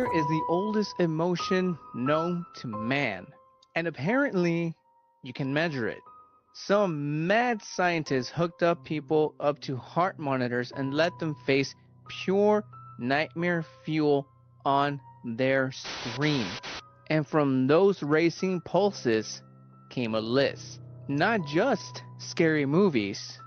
Fear is the oldest emotion known to man, and apparently you can measure it. Some mad scientists hooked up people up to heart monitors and let them face pure nightmare fuel on their screen. And from those racing pulses came a list. Not just scary movies,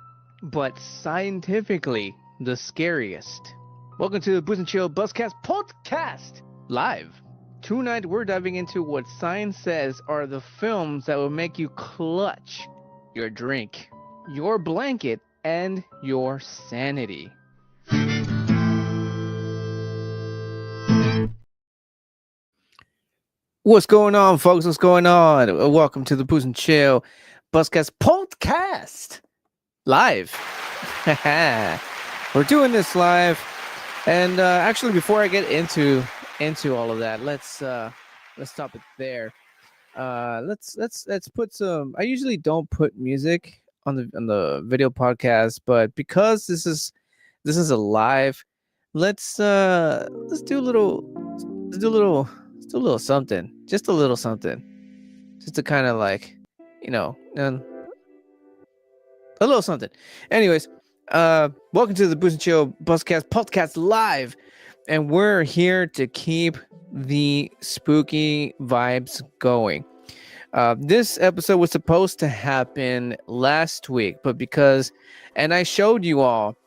but scientifically the scariest. Welcome to the Booze and Chill Buzzcast podcast live. Tonight we're diving into what science says are the films that will make you clutch your drink, your blanket, and your sanity. What's going on, folks? What's going on? Welcome to the Booze and Chill Buzzcast podcast live. We're doing this live. And actually, before I get into all of that, let's stop it there. Let's put some. I usually don't put music on the video podcast, but because this is a live, let's do a little something, just a little something, just to kind of like, a little something. Anyways. Welcome to the Booze and Chill Buzzcast podcast live, and we're here to keep the spooky vibes going. This episode was supposed to happen last week, but and I showed you all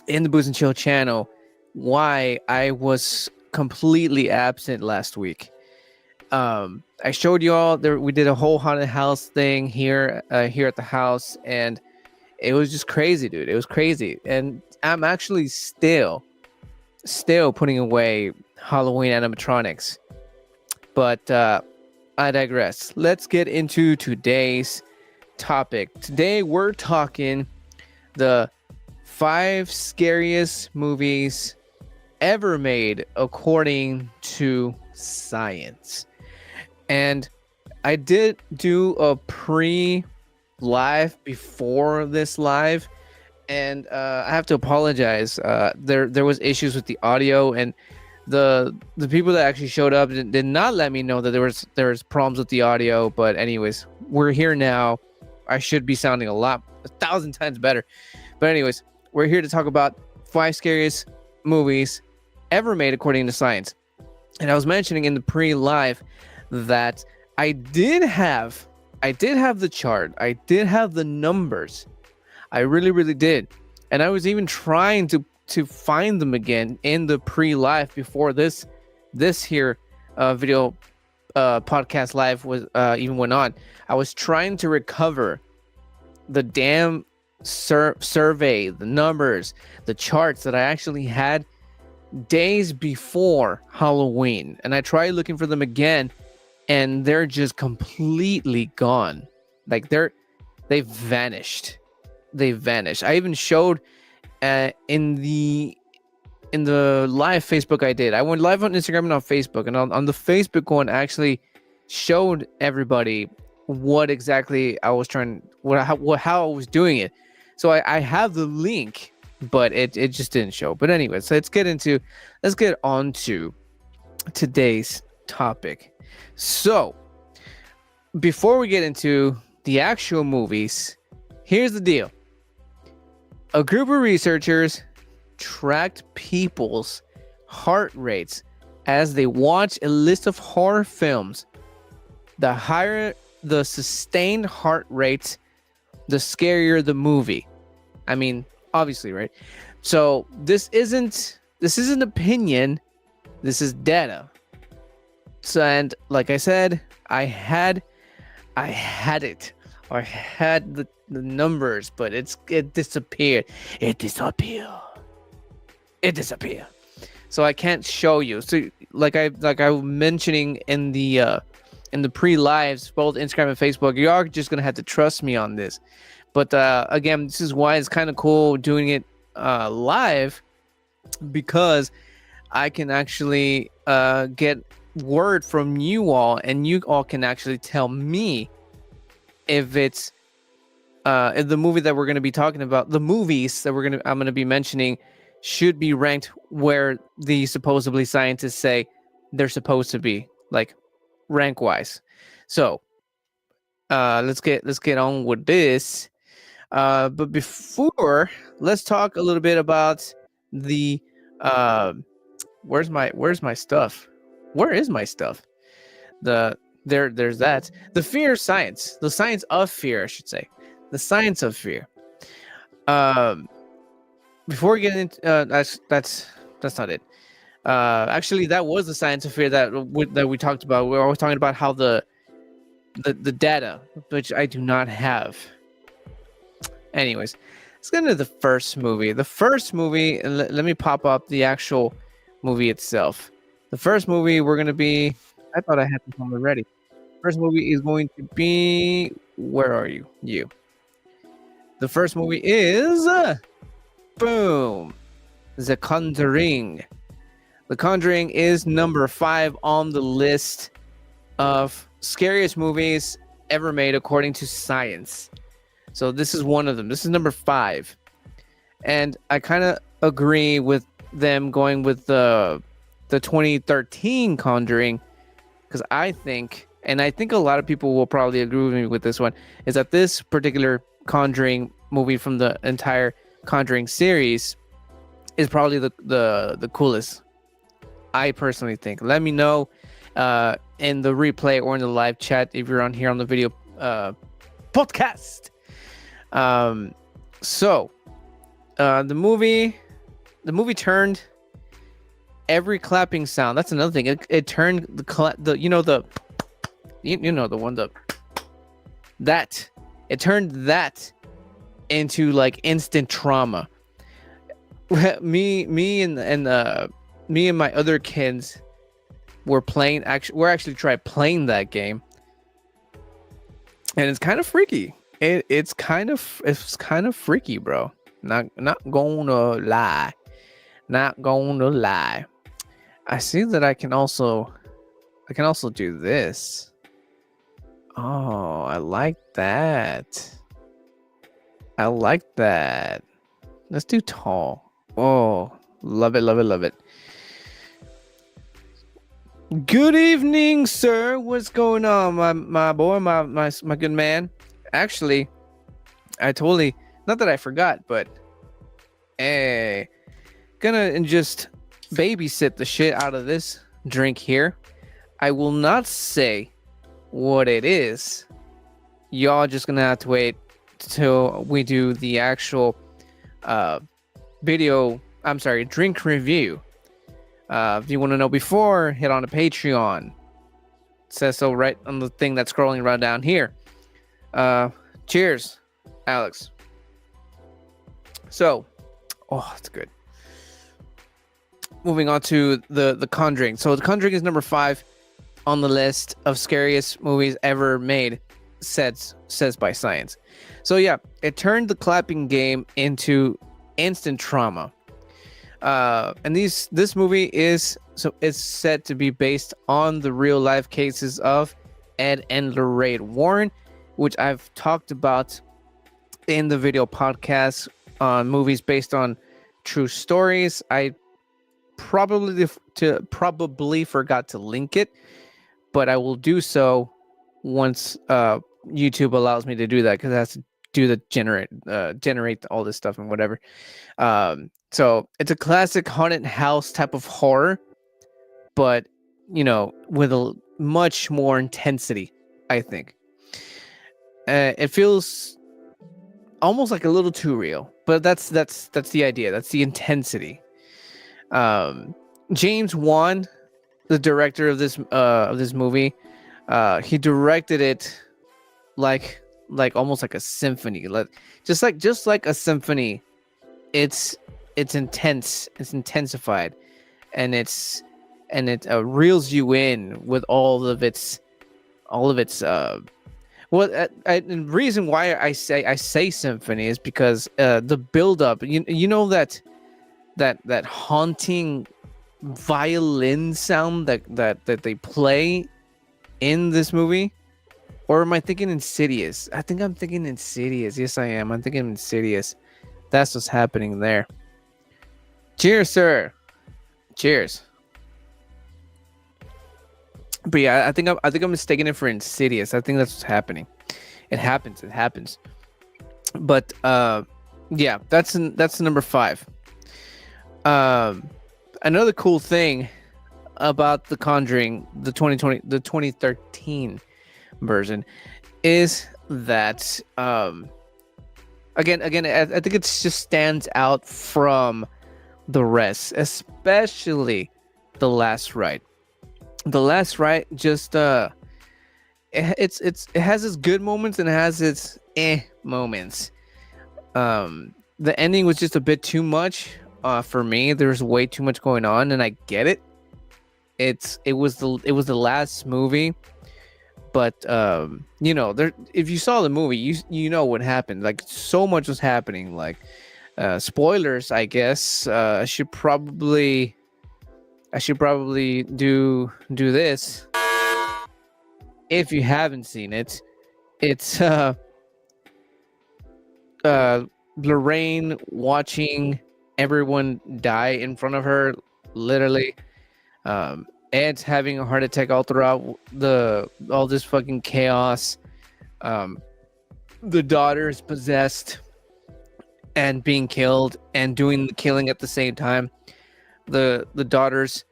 in the Booze and Chill channel why I was completely absent last week. I showed you all there. We did a whole haunted house thing here at the house, and it was just crazy, dude. It was crazy. And I'm actually still putting away Halloween animatronics. But I digress. Let's get into today's topic. Today we're talking the 5 scariest movies ever made according to science. And I did do a live before this live, and I have to apologize. There was issues with the audio, and the people that actually showed up did not let me know that there was problems with the audio. But anyways, we're here now. I should be sounding 1,000 times better. But anyways, we're here to talk about 5 scariest movies ever made according to science. And I was mentioning in the pre-live that I did have the chart. I did have the numbers. I really, really did. And I was even trying to find them again in the pre-live before this here video podcast live was even went on. I was trying to recover the damn survey, the numbers, the charts that I actually had days before Halloween. And I tried looking for them again, and they're just completely gone. Like they've vanished. I even showed in the live Facebook I did. I went live on Instagram and on Facebook, and on the Facebook one I actually showed everybody what exactly I was how I was doing it. So I have the link, but it just didn't show. But anyway, so let's get on to today's topic. So, before we get into the actual movies, here's the deal. A group of researchers tracked people's heart rates as they watch a list of horror films. The higher the sustained heart rates, the scarier the movie. I mean, obviously, right? So, this isn't opinion, this is data. So, and like I said, I had it. I had the numbers, but it disappeared. It disappeared. So I can't show you. So like I was mentioning in the pre-lives, both Instagram and Facebook, you are just gonna have to trust me on this. But again, this is why it's kind of cool doing it live, because I can actually get word from you all, and you all can actually tell me if it's if the movie that we're going to be talking about, the movies that I'm going to be mentioning, should be ranked where the supposedly scientists say they're supposed to be, like rank wise. So let's get on with this. But before, let's talk a little bit about the where's my stuff? Where is my stuff? There's that. The fear science. The science of fear, I should say. The science of fear. Before we get into that's not it. Actually, that was the science of fear that we talked about. We were always talking about how the data, which I do not have. Anyways, let's get into the first movie. The first movie, let me pop up the actual movie itself. The first movie we're going to be... I thought I had this one already. First movie is going to be... Where are you? You. The first movie is... boom! The Conjuring. The Conjuring is number 5 on the list of scariest movies ever made according to science. So this is one of them. This is number 5. And I kind of agree with them going with the 2013 Conjuring, because I think a lot of people will probably agree with me with this one, is that this particular Conjuring movie from the entire Conjuring series is probably the coolest. I personally think. Let me know in the replay or in the live chat if you're on here on the video podcast. So the movie turned every clapping sound. That's another thing. It turned the one that it turned that into like instant trauma. Me and my other kids were playing. We're actually trying playing that game, and it's kind of freaky. It's kind of freaky, bro. Not gonna lie. I see that I can also do this. Oh, I like that. Let's do tall. Oh, love it. Good evening, sir. What's going on, my boy, my good man? Actually, I totally, not that I forgot, but gonna just babysit the shit out of this drink here. I will not say what it is. Y'all just gonna have to wait till we do the actual drink review. If you want to know before, hit on the Patreon. It says so right on the thing that's scrolling right down here. Cheers, Alex. So, it's good. Moving on to the Conjuring. So the Conjuring is number 5 on the list of scariest movies ever made, says by science. So yeah, it turned the clapping game into instant trauma. And this movie is said to be based on the real life cases of Ed and Lorraine Warren, which I've talked about in the video podcast on movies based on true stories. I probably forgot to link it, but I will do so once YouTube allows me to do that, because it has to do the generate all this stuff and whatever. So it's a classic haunted house type of horror, but with a much more intensity, I think. It feels almost like a little too real, but that's the idea. That's the intensity. James Wan, the director of this movie, he directed it like almost like a symphony, just like a symphony. It's intense, it's intensified, and it reels you in with all of its the reason why I say symphony is because the build up, that haunting violin sound that they play in this movie. Or am I thinking Insidious? I think I'm thinking Insidious. Yes, I am. I'm thinking Insidious. That's what's happening there. Cheers, sir. Cheers. But yeah, I think I'm mistaking it for Insidious. I think that's what's happening. It happens. It happens. But yeah, that's number 5. Um, Another cool thing about the Conjuring, the 2013 version, is that again, I think it just stands out from the rest, especially the last ride. The last ride just it has its good moments and it has its moments. The ending was just a bit too much for me. There's way too much going on, and I get it. It was the last movie, but there, if you saw the movie, you know what happened. Like, so much was happening. Like, spoilers, I guess. I should probably do this. If you haven't seen it, it's Lorraine watching everyone die in front of her, literally. Ed's having a heart attack all throughout all this fucking chaos. The daughter is possessed and being killed and doing the killing at the same time. The daughter's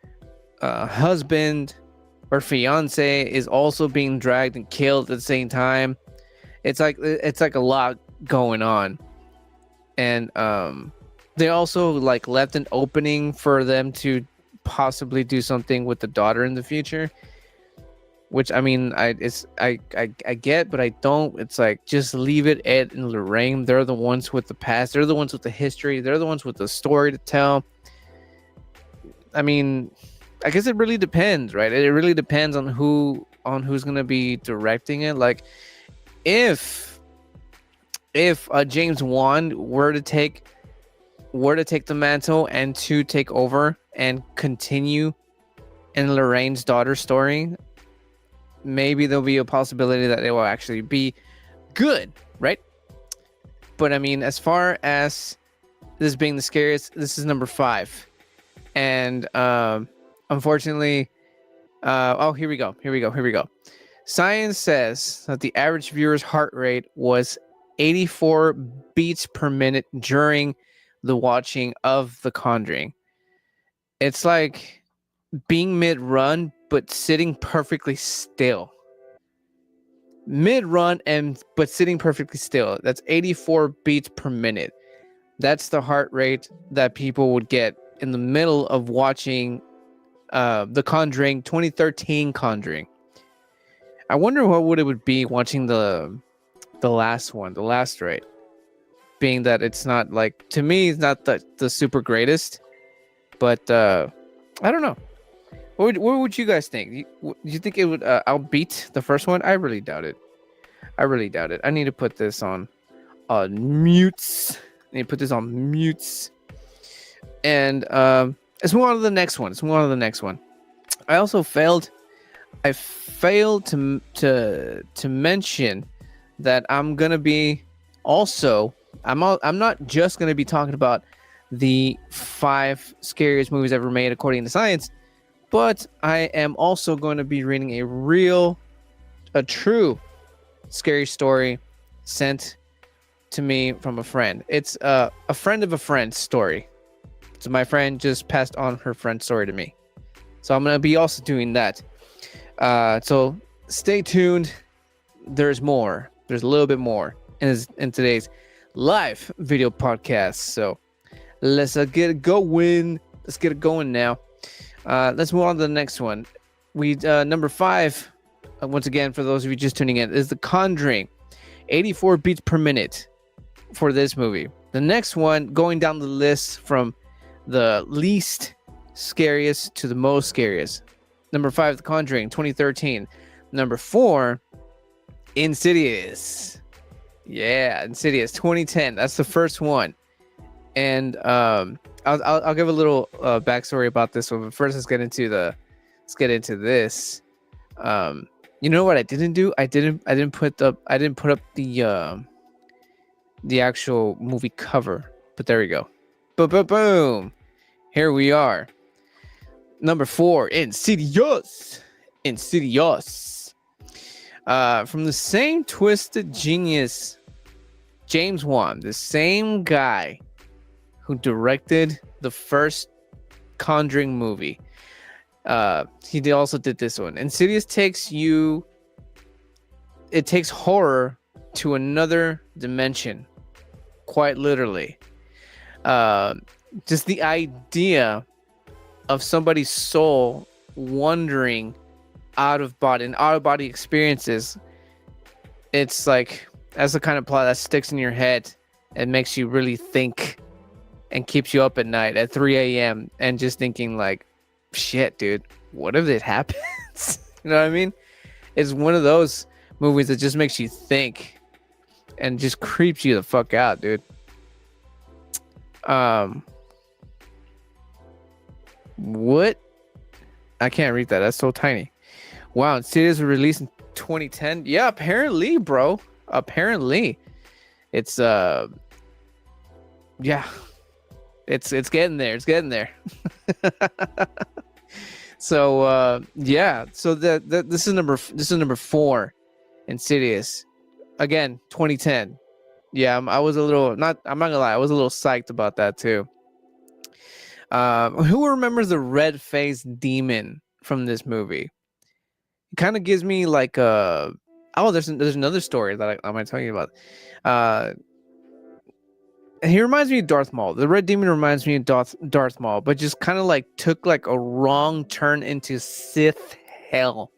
husband or fiance is also being dragged and killed at the same time. It's like a lot going on, and they also like left an opening for them to possibly do something with the daughter in the future, which I mean, I get, but I don't. It's like, just leave it. Ed and Lorraine, they're the ones with the past, they're the ones with the history, they're the ones with the story to tell. I mean, I guess it really depends, right? It really depends on who's gonna be directing it. Like, if James Wan were to take the mantle and to take over and continue in Lorraine's daughter's story, maybe there'll be a possibility that it will actually be good, right? But I mean, as far as this being the scariest, this is number 5, and unfortunately, here we go. Science says that the average viewer's heart rate was 84 beats per minute during the watching of The Conjuring. It's like being mid-run but sitting perfectly still. Mid-run but sitting perfectly still. That's 84 beats per minute. That's the heart rate that people would get in the middle of watching The Conjuring, 2013 Conjuring. I wonder what it would be watching the last one, the last rate. Being that it's not, like, to me, it's not the super greatest, but I don't know. What would you guys think? Do you think it would outbeat the first one? I really doubt it. I need to put this on mutes. And let's move on to the next one. I failed to mention that I'm gonna be also. I'm not just gonna be talking about the 5 scariest movies ever made according to science, but I am also going to be reading a true scary story sent to me from a friend. It's a friend of a friend's story. So my friend just passed on her friend's story to me. So I'm going to be also doing that. So stay tuned. There's more. There's a little bit more in today's live video podcast. So let's get it going. Let's get it going now. Let's move on to the next one. Number 5, once again, for those of you just tuning in, is The Conjuring. 84 beats per minute for this movie. The next one, going down the list from the least scariest to the most scariest. Number 5, The Conjuring, 2013. Number 4, Insidious. Yeah, Insidious, 2010. That's the first one. And I'll give a little backstory about this one, but first let's get into this. You know what I didn't do? I didn't put up the actual movie cover, but there we go. Boom. Here we are. Number 4, Insidious. Insidious. From the same twisted genius, James Wan, the same guy who directed the first Conjuring movie. He also did this one. Insidious takes horror to another dimension, quite literally. Just the idea of somebody's soul wandering out of body experiences. It's like, that's the kind of plot that sticks in your head and makes you really think and keeps you up at night at 3 a.m. and just thinking like, shit, dude, what if it happens? You know what I mean? It's one of those movies that just makes you think and just creeps you the fuck out, dude. What? I can't read that. That's so tiny. Wow, Insidious was released in 2010. Yeah, apparently, bro. Apparently. It's yeah. It's getting there. It's getting there. So yeah. So this is number 4, Insidious. Again, 2010. Yeah, I was a little I'm not gonna lie, I was a little psyched about that too. Who remembers the red-faced demon from this movie? It kind of gives me like there's another story that I might tell you about. He reminds me of Darth Maul. The Red Demon reminds me of Darth Maul, but just kind of like took like a wrong turn into Sith hell.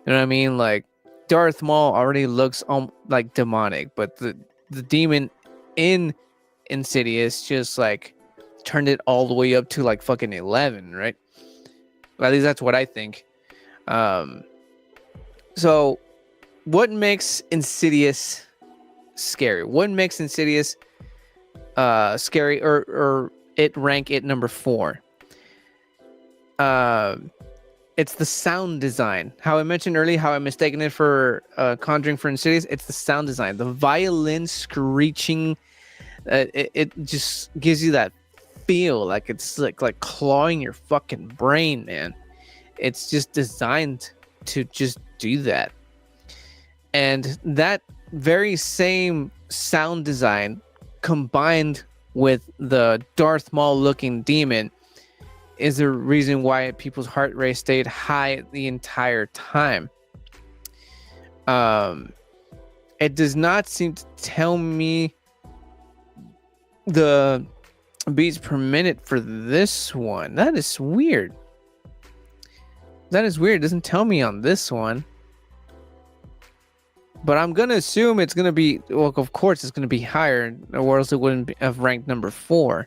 You know what I mean? Like Darth Maul already looks like demonic, but the demon in Insidious just like turned it all the way up to like fucking 11, right? At least that's what I think. So what makes Insidious scary? What makes Insidious scary or it rank it number 4? It's the sound design. How I mentioned earlier, how I mistaken it for Conjuring for Insidious. It's the sound design. The violin screeching. It just gives you that feel like it's like clawing your fucking brain, man. It's just designed to just do that. And that very same sound design combined with the Darth Maul looking demon is the reason why people's heart rate stayed high the entire time. It does not seem to tell me the beats per minute for this one. That is weird. It doesn't tell me on this one. But I'm going to assume it's going to be, well, of course it's going to be higher, or else it wouldn't have ranked number 4.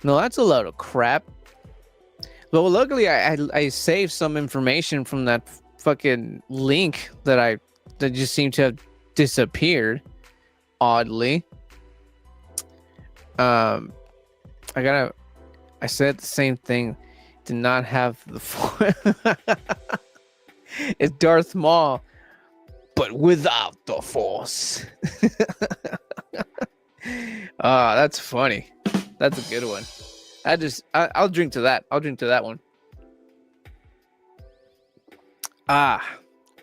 No, that's a load of crap. But well, luckily I saved some information from that fucking link that just seemed to have disappeared, oddly. I said the same thing. Did not have the 4. It's Darth Maul, but without the Force. That's funny. That's a good one. I'll drink to that. I'll drink to that one.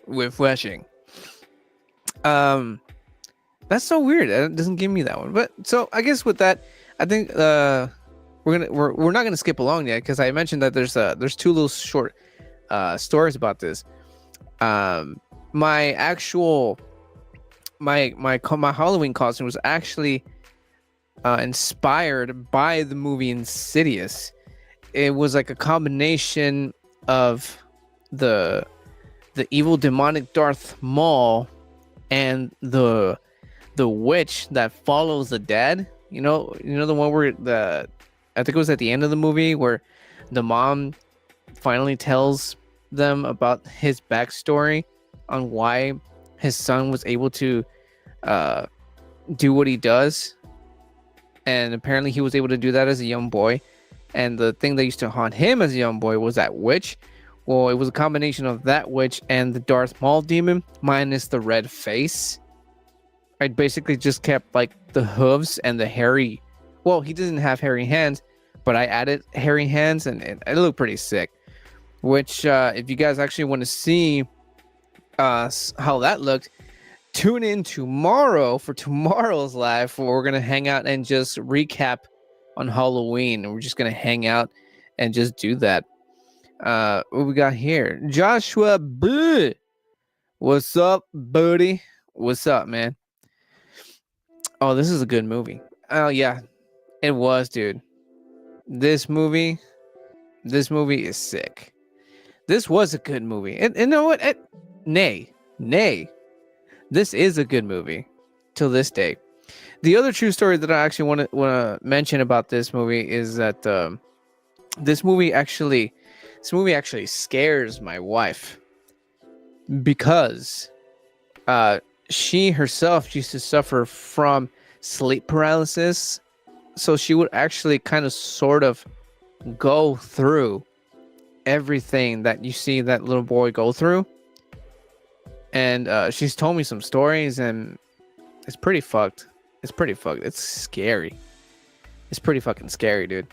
Refreshing. That's so weird. It doesn't give me that one. But so I guess with that, I think we're not gonna skip along yet, because I mentioned that there's 2 little short stories about this. My Halloween costume was actually inspired by the movie Insidious. It was like a combination of the evil demonic Darth Maul and the witch that follows the dead. You know the one where I think it was at the end of the movie where the mom finally tells them about his backstory on why his son was able to do what he does. And apparently he was able to do that as a young boy. And the thing that used to haunt him as a young boy was that witch. Well, it was a combination of that witch and the Darth Maul demon minus the red face. I basically just kept like the hooves and the hairy. Well, he doesn't have hairy hands, but I added hairy hands and it looked pretty sick. which if you guys actually want to see how that looked, tune in tomorrow for tomorrow's live, where we're gonna hang out and just recap on Halloween. We're just gonna hang out and just do that. What we got here? Joshua B. What's up, buddy? What's up, man? Oh, this is a good movie. Oh yeah, it was, dude. This movie is sick. This was a good movie. And you know what? Nay. This is a good movie till this day. The other true story that I actually want to mention about this movie is that this movie actually scares my wife, because she herself used to suffer from sleep paralysis. So she would actually kind of sort of go through everything that you see that little boy go through. And she's told me some stories, and it's pretty fucked. It's scary. It's pretty fucking scary, dude.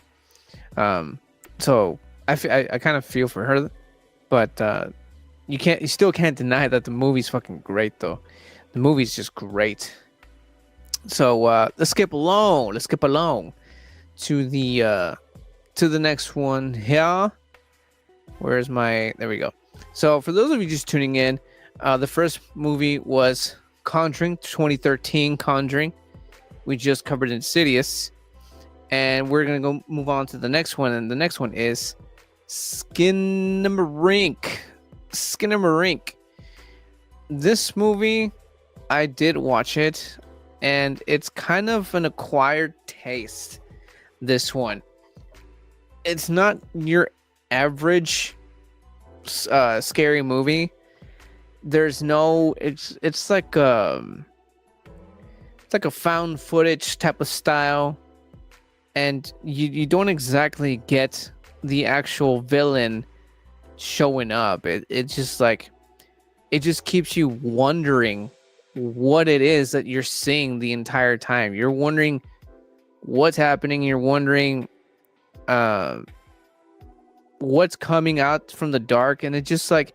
So I kind of feel for her, but you still can't deny that the movie's fucking great, though. The movie's just great. So let's skip along to the next one here. There we go. So for those of you just tuning in, the first movie was Conjuring, 2013 Conjuring. We just covered Insidious, and we're gonna go move on to the next one, and the next one is Skinamarink. This movie, I did watch it, and it's kind of an acquired taste. This one, it's not your average scary movie. There's no, it's like a found footage type of style, and you don't exactly get the actual villain showing up. It's just like, it just keeps you wondering what it is that you're seeing the entire time. You're wondering what's happening. You're wondering what's coming out from the dark, and it just like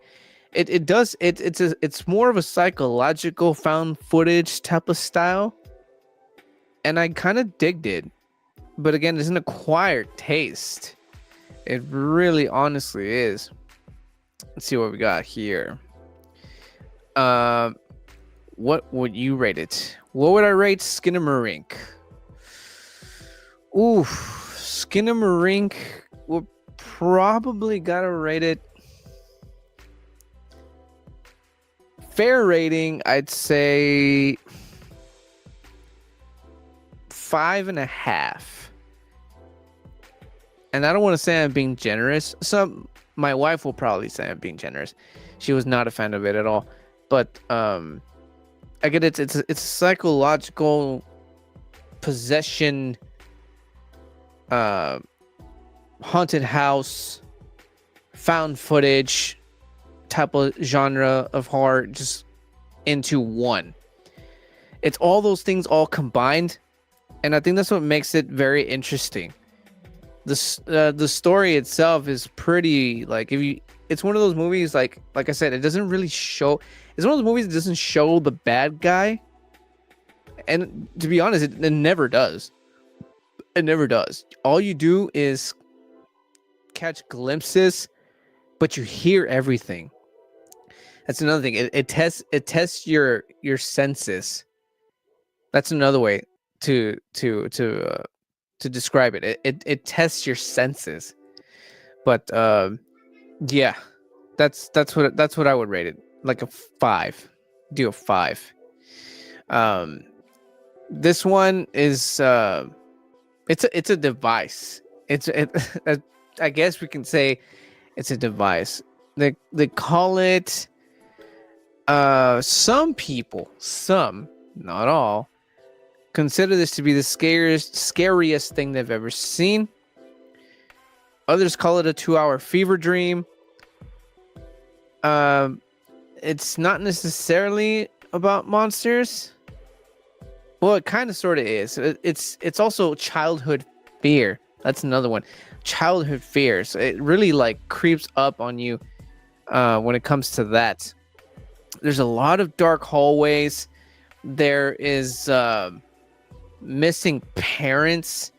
it's more of a psychological found footage type of style, and I kind of digged it. But again, it's an acquired taste. It really honestly is. Let's see what we got here. What would you rate it? What would I rate Skinamarink? Ooh, Skinamarink would probably gotta rate it. Fair rating, I'd say 5.5. And I don't want to say I'm being generous. My wife will probably say I'm being generous. She was not a fan of it at all. But I get it. It's psychological possession, haunted house, found footage type of genre of horror, just into one. It's all those things all combined, and I think that's what makes it very interesting. The story itself is pretty, like, it's one of those movies, like I said, it doesn't really show. It's one of those movies that doesn't show the bad guy, and to be honest, it never does. It never does. All you do is catch glimpses, but you hear everything. That's another thing. It tests your senses. That's another way to describe it. It tests your senses. But yeah, that's what I would rate it. Like a 5. Do a 5. This one is it's a device. I guess we can say it's a device. They call it, some people, not all, consider this to be the scariest thing they've ever seen. Others call it a 2-hour fever dream. It's not necessarily about monsters. Well, it kind of sort of is. It's also childhood fear, That's another one. Childhood fears. It really like creeps up on you when it comes to that. There's a lot of dark hallways. There is missing parents,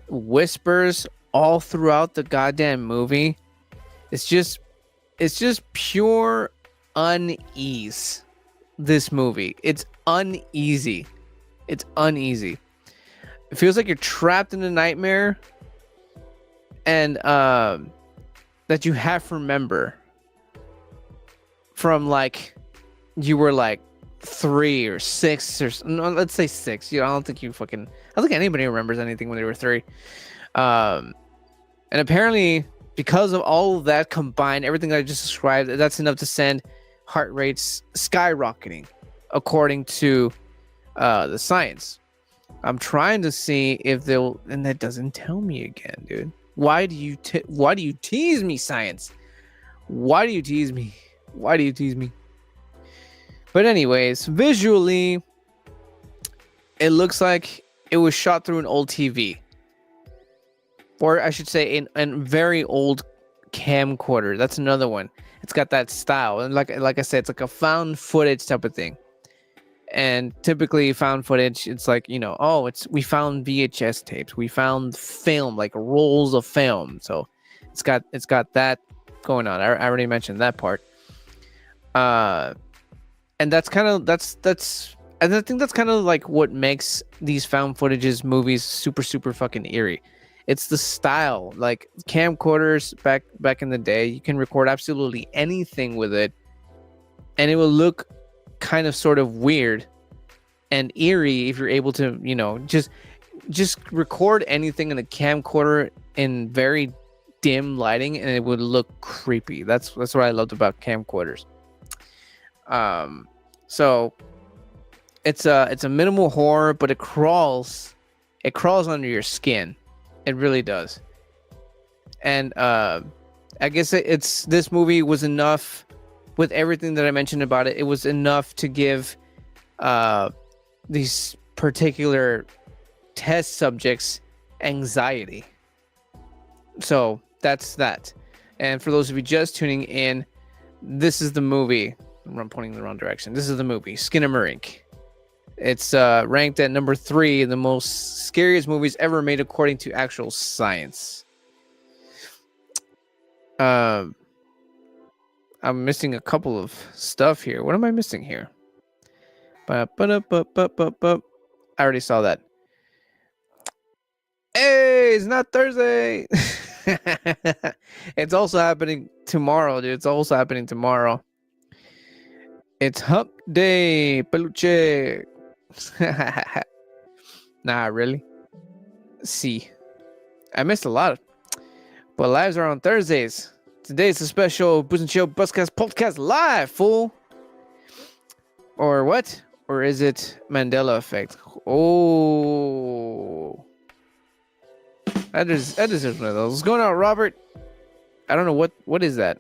whispers all throughout the goddamn movie. It's just pure unease. This movie, it's uneasy. It feels like you're trapped in a nightmare, and that you have to remember from like you were like 3 or 6 or no, let's say 6. I don't think anybody remembers anything when they were 3. And apparently, because of all of that combined, everything that I just described, that's enough to send heart rates skyrocketing, according to the science. I'm trying to see if they'll, and that doesn't tell me again, dude. Why do you tease me, science? Why do you tease me? But anyways, visually, it looks like it was shot through an old TV. Or I should say, a very old camcorder. That's another one. It's got that style. And like I said, it's like a found footage type of thing. And typically found footage, it's like, we found VHS tapes. We found film, like rolls of film. So it's got that going on. I already mentioned that part. And I think that's kind of like what makes these found footages movies super, super fucking eerie. It's the style. Like camcorders back in the day, you can record absolutely anything with it, and it will look kind of sort of weird and eerie if you're able to, just record anything in a camcorder in very dim lighting, and it would look creepy. That's what I loved about camcorders. So it's a minimal horror, but it crawls under your skin. It really does. And I guess this movie was enough, with everything that I mentioned about it. It was enough to give these particular test subjects anxiety. So that's that. And for those of you just tuning in, this is the movie. I'm pointing in the wrong direction. This is the movie, Skinamarink. It's ranked at number 3 in the most scariest movies ever made according to actual science. I'm missing a couple of stuff here. What am I missing here? I already saw that. Hey, it's not Thursday. It's also happening tomorrow, dude. It's also happening tomorrow. It's Hump Day, peluche. Nah, really? See, I missed a lot. But lives are on Thursdays. Today's a special Booze and Chill Buzzcast podcast live, fool. Or what? Or is it Mandela effect? Oh, that deserves one of those. What's going on, Robert? I don't know what is that.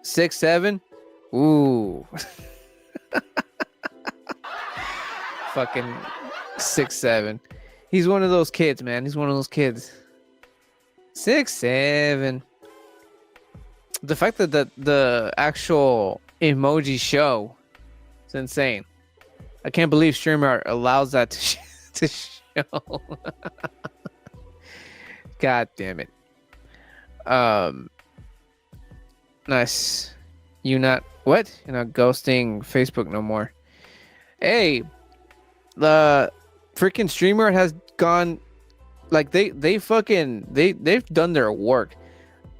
6'7"? Ooh. Fucking 6'7". He's one of those kids, man. He's one of those kids. 6'7". The fact that the actual emoji show is insane. I can't believe StreamYard allows that to show. God damn it. Nice. You're not ghosting Facebook no more. Hey, the freaking StreamYard has gone, like they've done their work.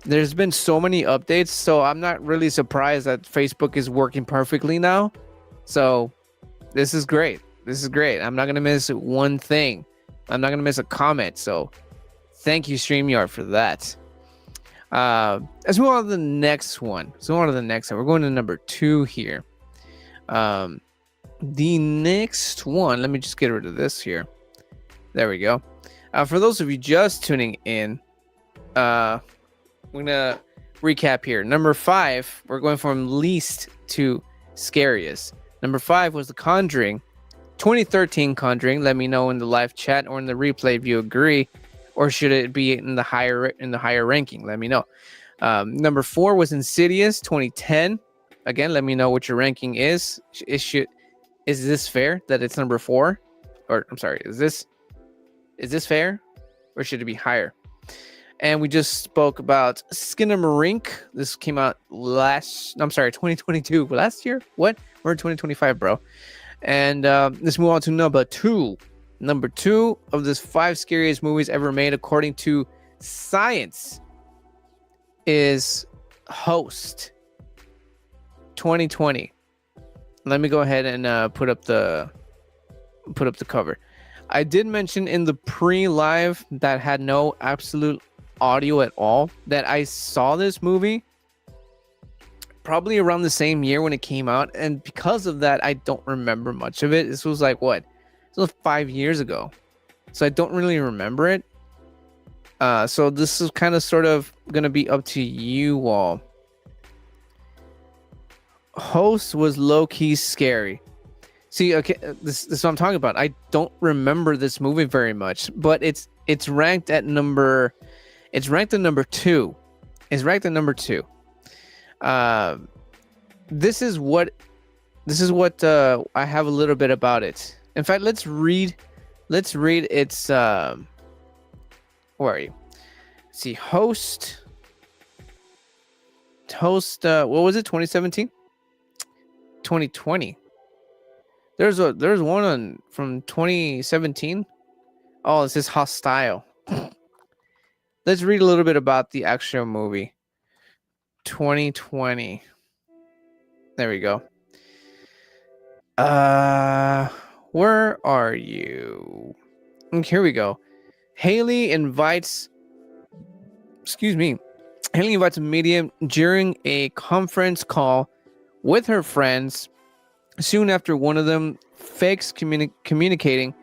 There's been so many updates, so I'm not really surprised that Facebook is working perfectly now. So this is great. I'm not gonna miss one thing. I'm not gonna miss a comment. So thank you, StreamYard, for that. Let's move on to the next one. We're going to number 2 here. The next one, let me just get rid of this here. There we go. For those of you just tuning in, we're gonna recap here. Number 5, we're going from least to scariest. Number 5 was the Conjuring, 2013 Conjuring. Let me know in the live chat or in the replay if you agree. or should it be in the higher ranking? Let me know. Number 4 was Insidious 2010. Again, let me know what your ranking is. Is this fair that it's number 4? Or I'm sorry, is this fair, or should it be higher? And we just spoke about Skinamarink. This came out 2022. Last year? What? We're in 2025, bro. And let's move on to number 2. Number 2 of this 5 scariest movies ever made, according to science, is Host 2020. Let me go ahead and put up the cover. I did mention in the pre-live that had no absolute audio at all that I saw this movie probably around the same year when it came out, and because of that I don't remember much of it. This was like what? This was 5 years ago, so I don't really remember it. So this is kind of sort of gonna be up to you all. Host was low-key scary. See, okay, this is what I'm talking about. I don't remember this movie very much, but it's ranked at number 2. It's ranked at number 2. This is what I have a little bit about it. In fact, let's read its where are you? Let's see, Host, what was it? 2017? 2020. There's one from 2017. Oh, this is Hostile. Let's read a little bit about the actual movie. 2020. There we go. Where are you? Here we go. Haley invites a medium during a conference call with her friends. Soon after, one of them fakes communicating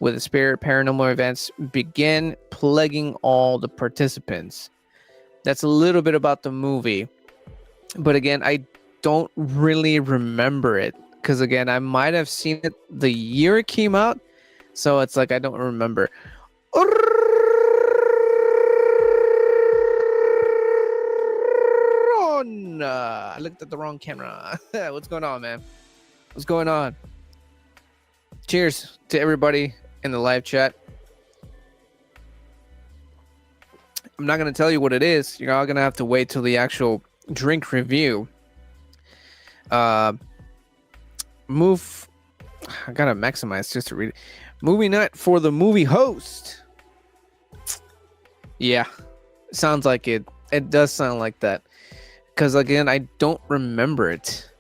with a spirit. Paranormal events begin plaguing all the participants. That's a little bit about the movie. But again, I don't really remember it. Because again, I might have seen it the year it came out. So it's like I don't remember. I looked at the wrong camera. What's going on, man? What's going on? Cheers to everybody in the live chat. I'm not going to tell you what it is. You're all going to have to wait till the actual drink review. I got to maximize just to read it. Movie night for the movie Host. Yeah, sounds like it. It does sound like that. Because again, I don't remember it.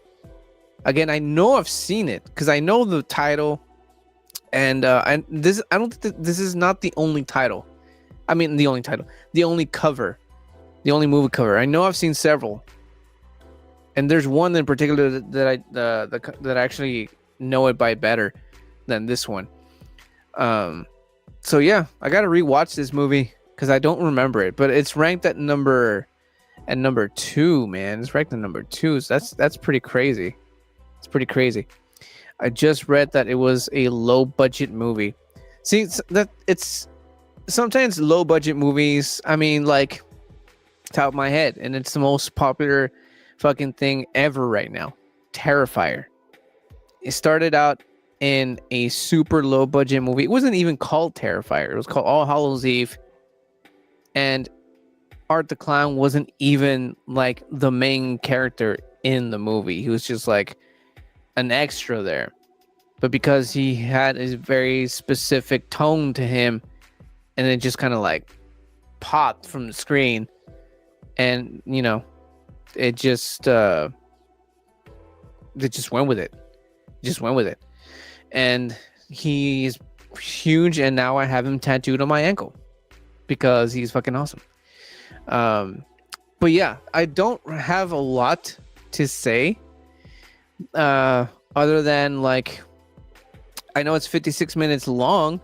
Again, I know I've seen it because I know the title, and I don't think this is not the only title. I mean, the only cover, the only movie cover. I know I've seen several, and there's one in particular that I actually know it by better than this one. So yeah, I gotta rewatch this movie because I don't remember it, but it's ranked at number 2, man. It's ranked at number 2. So that's pretty crazy. It's pretty crazy. I just read that it was a low budget movie. See, that it's sometimes low budget movies. I mean, like, top of my head, and it's the most popular fucking thing ever right now. Terrifier. It started out in a super low budget movie. It wasn't even called Terrifier. It was called All Hallows Eve, and Art the Clown wasn't even like the main character in the movie. He was just like an extra there. But because he had a very specific tone to him, and it just kind of like popped from the screen, and you know, it just went with it. And he's huge, and now I have him tattooed on my ankle because he's fucking awesome. But yeah, I don't have a lot to say other than, like, I know it's 56 minutes long.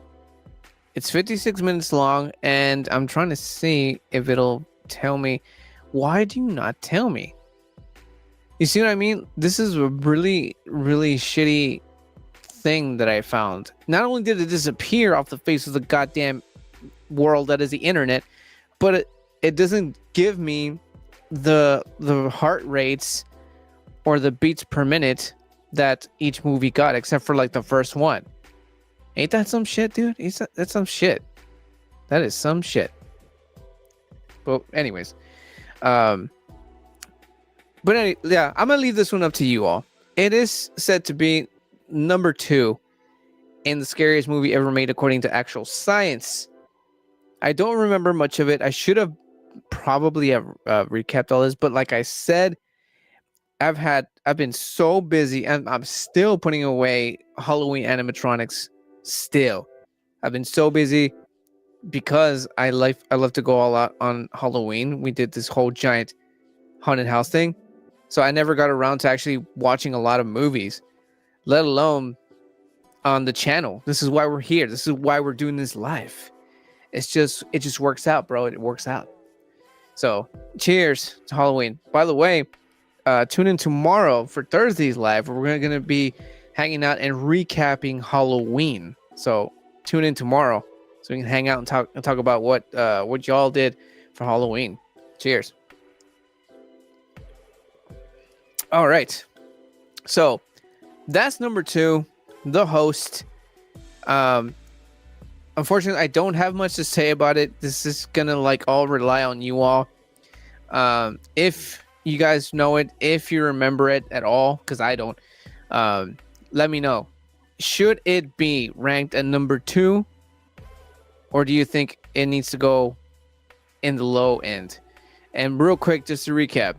And I'm trying to see if it'll tell me. Why do you not tell me? You see what I mean? This is a really, really shitty thing that I found. Not only did it disappear off the face of the goddamn world that is the internet, but it doesn't give me the heart rates or the beats per minute that each movie got, except for like the first one. Ain't that some shit, dude? That's some shit. That is some shit. But anyways, yeah, I'm gonna leave this one up to you all. It is said to be number 2 in the scariest movie ever made according to actual science. I don't remember much of it. I should have probably recapped all this, but like I said, I've been so busy, and I'm still putting away Halloween animatronics. Still, I've been so busy because I love to go all out on Halloween. We did this whole giant haunted house thing, so I never got around to actually watching a lot of movies, let alone on the channel. This is why we're here. This is why we're doing this live. It just works out, bro. It works out. So cheers to Halloween. By the way, tune in tomorrow for Thursday's live, where we're going to be hanging out and recapping Halloween. So tune in tomorrow so we can hang out and talk about what y'all did for Halloween. Cheers. All right. So that's number 2, The Host. Unfortunately, I don't have much to say about it. This is gonna like all rely on you all. If you guys know it, if you remember it at all, because I don't, let me know. Should it be ranked at number 2, or do you think it needs to go in the low end? And real quick, just to recap: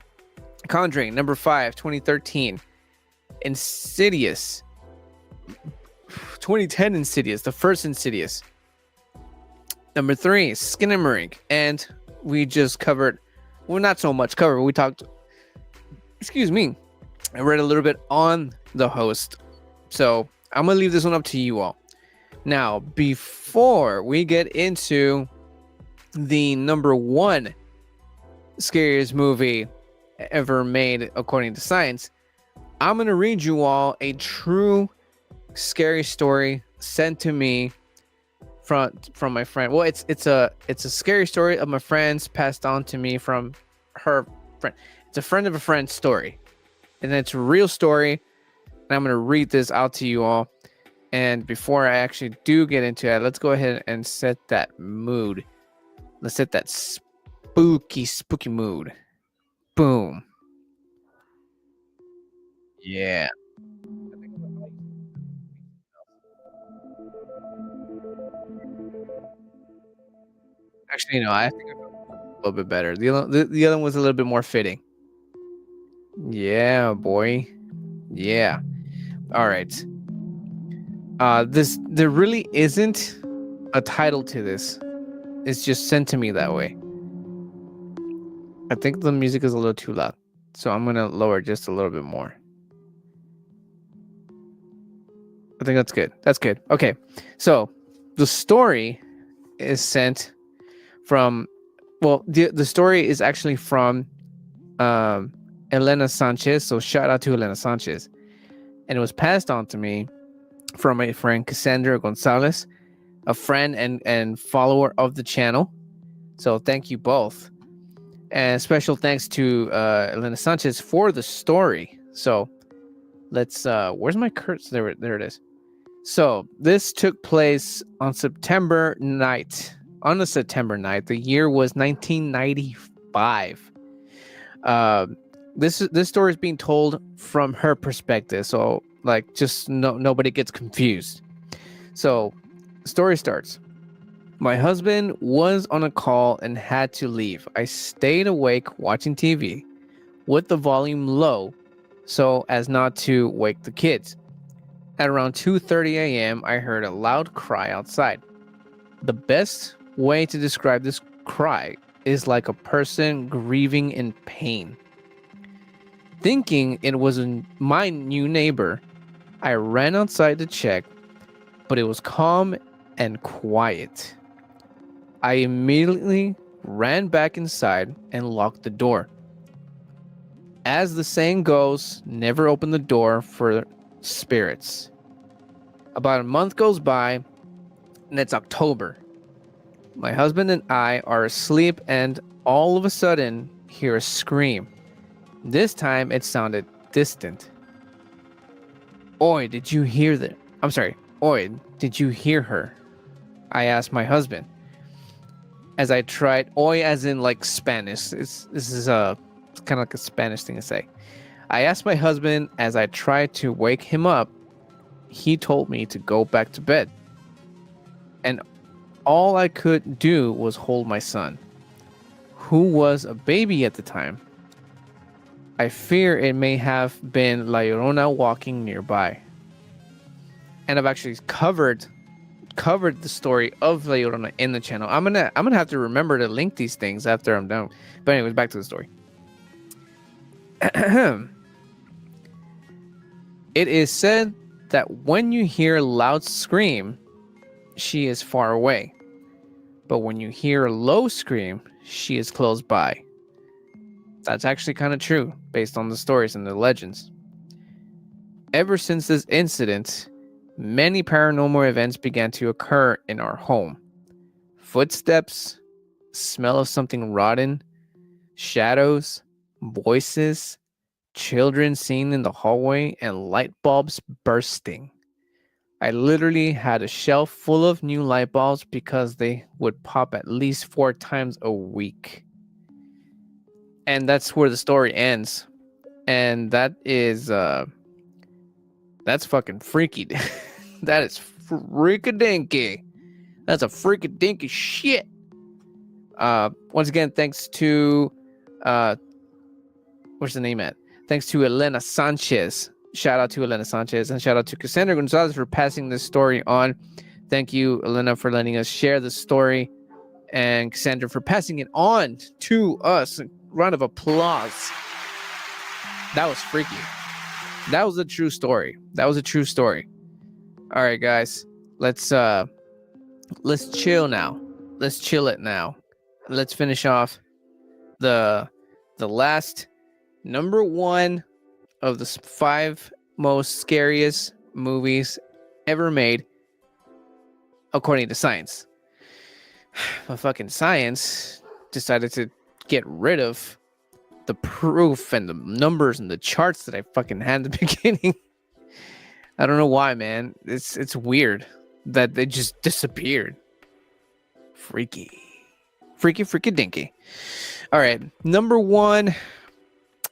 Conjuring, number 5, 2013. Insidious, 2010. Insidious, the first Insidious. Number 3, Skinamarink, and we just covered, well, not so much covered, but we talked, excuse me, I read a little bit on The Host. So I'm going to leave this one up to you all. Now, before we get into the number 1 scariest movie ever made according to science, I'm going to read you all a true scary story sent to me from my friend. Well, it's a scary story of my friend's, passed on to me from her friend. It's a friend of a friend's story, and it's a real story, and I'm going to read this out to you all. And before I actually do get into it, let's go ahead and set that mood. Let's set that spooky mood. Boom. Yeah. Actually, no, I think I felt a little bit better. The other one was a little bit more fitting. Yeah, boy. Yeah. All right. There really isn't a title to this. It's just sent to me that way. I think the music is a little too loud, so I'm gonna lower it just a little bit more. I think that's good. That's good. Okay. So the story is sent from, well, the story is actually from Elena Sanchez. So shout out to Elena Sanchez. And it was passed on to me from my friend Cassandra Gonzalez, a friend and follower of the channel. So thank you both. And special thanks to Elena Sanchez for the story. So let's where's my cursor? There it is. So this took place on September night. On a September night, the year was 1995. This story is being told from her perspective, so like just nobody gets confused. So, story starts. My husband was on a call and had to leave. I stayed awake watching TV with the volume low so as not to wake the kids. At around 2:30 a.m., I heard a loud cry outside. The best way to describe this cry is like a person grieving in pain. Thinking it was my new neighbor, I ran outside to check, but it was calm and quiet. I immediately ran back inside and locked the door. As the saying goes, never open the door for spirits. About a month goes by, and it's October. My husband and I are asleep and all of a sudden hear a scream. This time it sounded distant. Oi, did you hear that? I'm sorry. Oi, did you hear her? I asked my husband. As I tried, oi as in like Spanish. This is kind of like a Spanish thing to say. I asked my husband as I tried to wake him up. He told me to go back to bed. And all I could do was hold my son, who was a baby at the time. I fear it may have been La Llorona walking nearby. And I've actually covered the story of La Llorona in the channel. I'm gonna have to remember to link these things after I'm done. But anyways, back to the story. It is said that when you hear a loud scream, she is far away. But when you hear a low scream, she is close by. That's actually kind of true, based on the stories and the legends. Ever since this incident, many paranormal events began to occur in our home. Footsteps, smell of something rotten, shadows, voices, children seen in the hallway, and light bulbs bursting. I literally had a shelf full of new light bulbs because they would pop at least 4 times a week. And that's where the story ends. And that is that's fucking freaky. That is freakadinky. That's a freakadinky shit. Once again, thanks to where's the name at? Thanks to Elena Sanchez. Shout out to Elena Sanchez, and shout out to Cassandra Gonzalez for passing this story on. Thank you, Elena, for letting us share the story, and Cassandra for passing it on to us. A round of applause. That was freaky. That was a true story. All right, guys, let's chill now. Let's chill it now. Let's finish off the last number 1 of the 5 most scariest movies ever made, according to science. But fucking science decided to get rid of the proof and the numbers and the charts that I fucking had at the beginning. I don't know why, man. It's weird that they just disappeared. Freaky dinky. All right, number 1.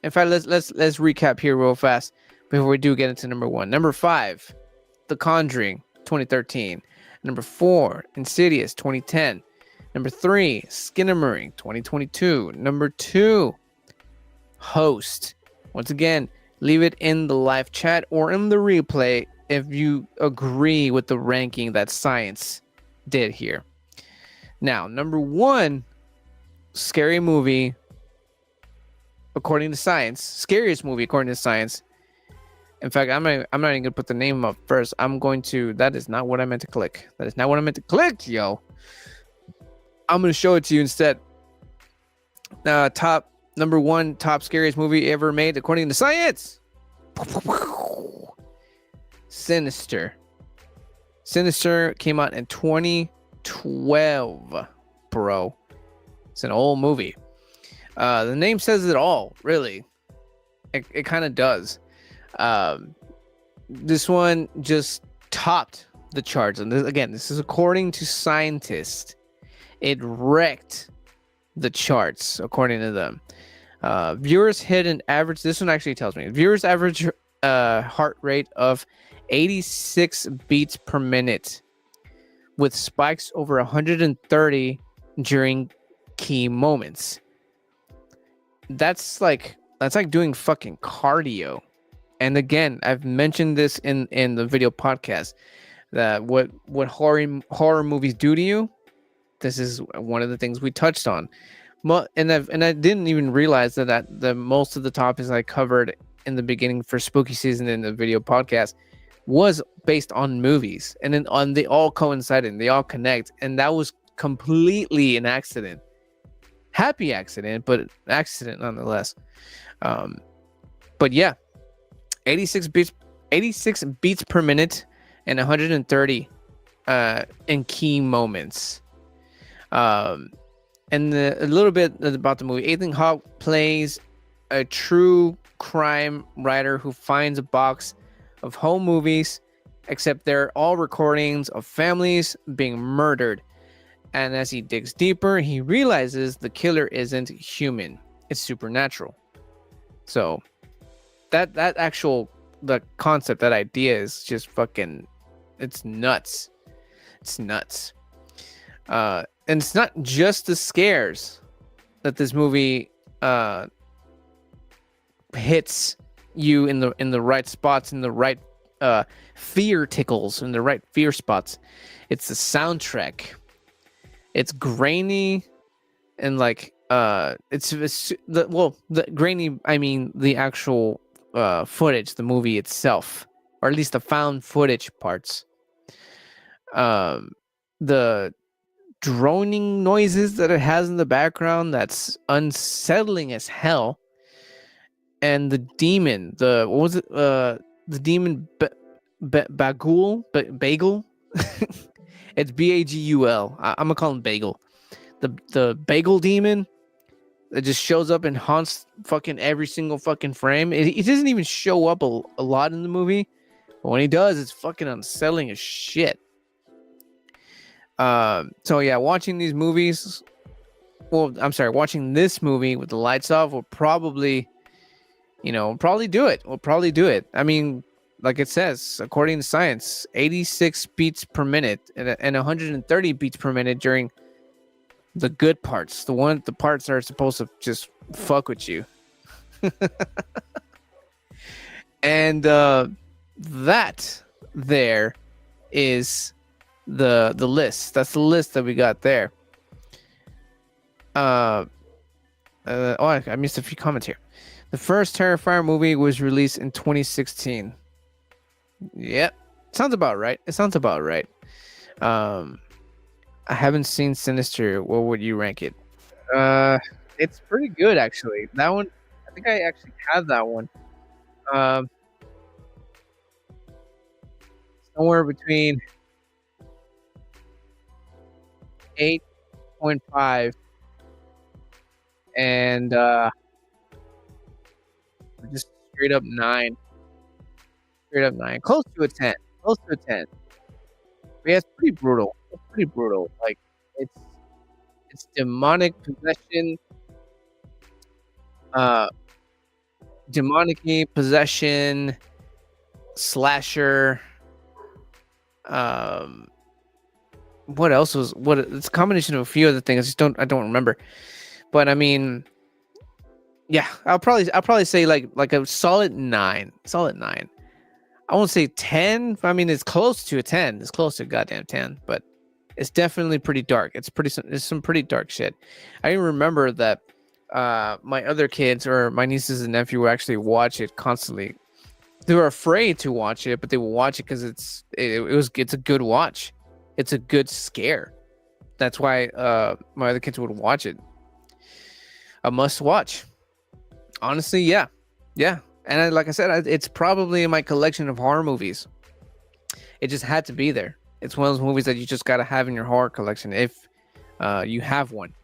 In fact, let's recap here real fast before we do get into number 1. Number 5, The Conjuring, 2013. Number 4, Insidious, 2010. Number 3, Skinamarink, 2022. Number 2, Host. Once again, leave it in the live chat or in the replay if you agree with the ranking that science did here. Now, number 1, scary movie according to science, scariest movie according to science. In fact, I'm not even gonna put the name up first. That is not what I meant to click. Yo. I'm gonna show it to you instead. Number 1 top scariest movie ever made according to science. Sinister. Sinister came out in 2012, bro. It's an old movie. The name says it all, really. It kind of does. This one just topped the charts. And this is according to scientists. It wrecked the charts, according to them. Viewers hit an average, this one actually tells me, viewers average heart rate of 86 beats per minute, with spikes over 130 during key moments. That's like doing fucking cardio. And again, I've mentioned this in the video podcast, that what horror movies do to you. This is one of the things we touched on. And I didn't even realize that the most of the topics I covered in the beginning for spooky season in the video podcast was based on movies, and then they all coincided, and they all connect, and that was completely an accident. Happy accident, but accident nonetheless. But yeah, 86 beats per minute and 130 in key moments. Um, and a little bit about the movie. Ethan Hawke plays a true crime writer who finds a box of home movies, except they're all recordings of families being murdered. And as he digs deeper, he realizes the killer isn't human; it's supernatural. So that the concept, that idea is just fucking, it's nuts. It's nuts. And it's not just the scares that this movie hits you in the right spots, in the right fear tickles, in the right fear spots. It's the soundtrack. It's grainy and like it's the grainy, I mean the actual footage, the movie itself, or at least the found footage parts. The droning noises that it has in the background, that's unsettling as hell. And the demon, the what was it, the demon bagul, bagel. It's Bagul. I'm gonna call him Bagel. The bagel demon that just shows up and haunts fucking every single fucking frame. It doesn't even show up a lot in the movie, but when he does, it's fucking unsettling as shit. So yeah, watching these movies, watching this movie with the lights off will probably, probably do it. We'll probably do it. I mean, like it says, according to science, 86 beats per minute and 130 beats per minute during the good parts. The parts that are supposed to just fuck with you. And that there is the list. That's the list that we got there. I missed a few comments here. The first Terrifier movie was released in 2016. Yep. Sounds about right. It sounds about right. I haven't seen Sinister. What would you rank it? It's pretty good, actually. That one, I think I actually have that one. Somewhere between 8.5 and just straight up 9. Straight up 9. Close to a 10. Close to a 10. But yeah, it's pretty brutal. It's pretty brutal. Like, it's demonic possession. Demonic possession, slasher. What else was it's a combination of a few other things. I don't remember. But I mean, yeah, I'll probably say like a solid 9. Solid 9. I won't say 10. I mean, it's close to a 10. It's close to a goddamn 10, but it's definitely pretty dark. It's some pretty dark shit. I even remember that my other kids or my nieces and nephew would actually watch it constantly. They were afraid to watch it, but they will watch it because it's a good watch. It's a good scare. That's why my other kids would watch it. A must watch. Honestly, yeah. And like I said, it's probably in my collection of horror movies. It just had to be there. It's one of those movies that you just gotta have in your horror collection if you have one.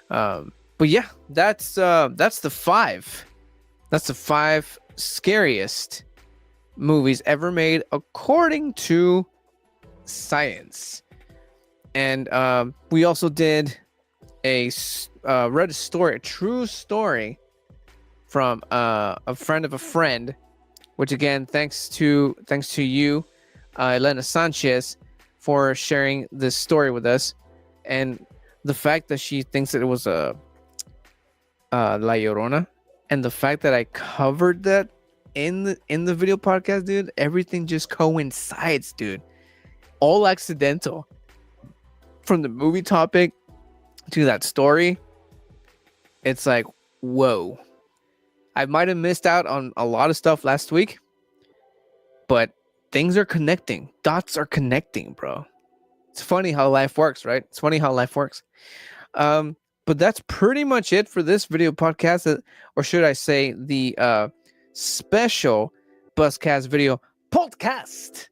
But yeah, that's the 5. That's the 5 scariest movies ever made according to science. And we also did read a story, a true story from a friend of a friend, which again, thanks to you, Elena Sanchez, for sharing this story with us, and the fact that she thinks that it was a La Llorona, and the fact that I covered that in the video podcast, dude, everything just coincides, dude. All accidental, from the movie topic to that story. It's like, whoa. I might have missed out on a lot of stuff last week, but things are connecting. Dots are connecting, bro. It's funny how life works, right? It's funny how life works. But that's pretty much it for this video podcast, or should I say the special Buzzcast video podcast,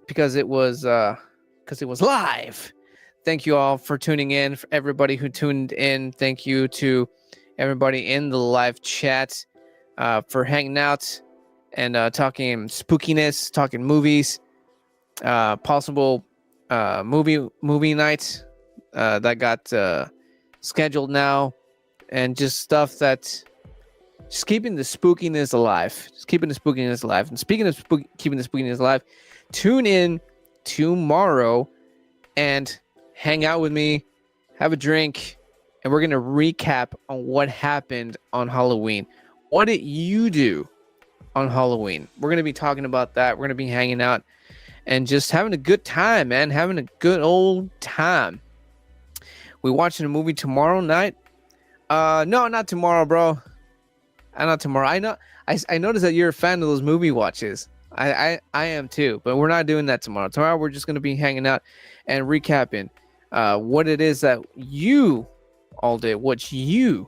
because it was live. thank you all for tuning in. For everybody who tuned in, thank you to everybody in the live chat for hanging out and talking spookiness, talking movies, possible movie night that got scheduled now, and just stuff that just keeping the spookiness alive. Just keeping the spookiness alive. And speaking of keeping the spookiness alive, tune in tomorrow and hang out with me, have a drink, and we're going to recap on what happened on Halloween. What did you do on Halloween? We're going to be talking about that. We're going to be hanging out and just having a good time, man. Having a good old time. We watching a movie tomorrow night? No, not tomorrow, bro. Not tomorrow. I noticed that you're a fan of those movie watches. I am too, but we're not doing that tomorrow. Tomorrow we're just going to be hanging out and recapping what it is that you all did, what you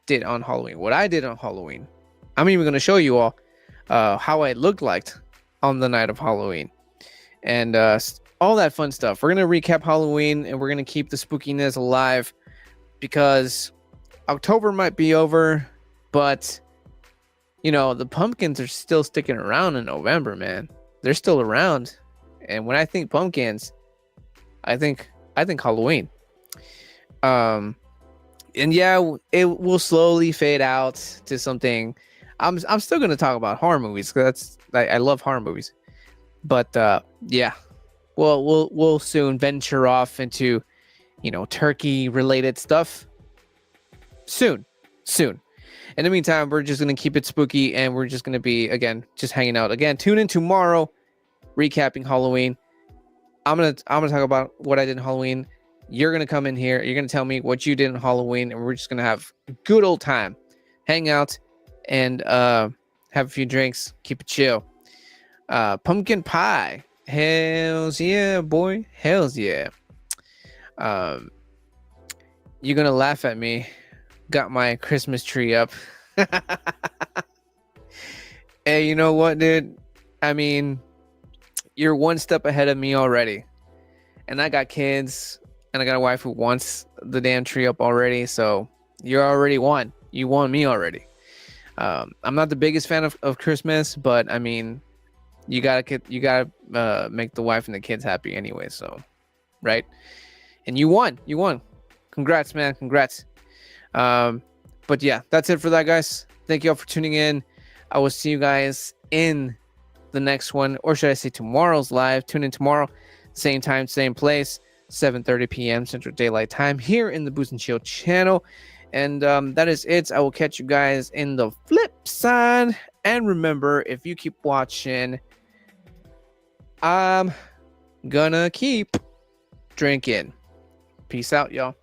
did on Halloween, what I did on Halloween. I'm even going to show you all how I looked like on the night of Halloween, and all that fun stuff. We're going to recap Halloween, and we're going to keep the spookiness alive because October might be over, but you know, the pumpkins are still sticking around in November, man. They're still around. And when I think pumpkins, I think Halloween. And yeah, it will slowly fade out to something. I'm still going to talk about horror movies because I love horror movies. But yeah. We'll soon venture off into, you know, turkey related stuff. Soon. In the meantime, we're just going to keep it spooky, and we're just going to be, again, just hanging out. Again, tune in tomorrow, recapping Halloween. I'm going to talk about what I did in Halloween. You're going to come in here. You're going to tell me what you did in Halloween, and we're just going to have a good old time. Hang out and have a few drinks. Keep it chill. Pumpkin pie. Hells yeah, boy. Hells yeah. You're going to laugh at me. Got my Christmas tree up. Hey, you know what, dude? I mean, you're one step ahead of me already. And I got kids, and I got a wife who wants the damn tree up already. So you're already won. You won me already. I'm not the biggest fan of Christmas, but I mean, you gotta make the wife and the kids happy anyway. So, right? And you won. Congrats, man. Congrats. But yeah, that's it for that, guys. Thank you all for tuning in. I will see you guys in the next one, or should I say tomorrow's live. Tune in tomorrow, same time, same place, 7:30 p.m. Central Daylight Time here in the Booze and Chill channel. And that is it. I will catch you guys in the flip side. And remember, if you keep watching, I'm gonna keep drinking. Peace out, y'all.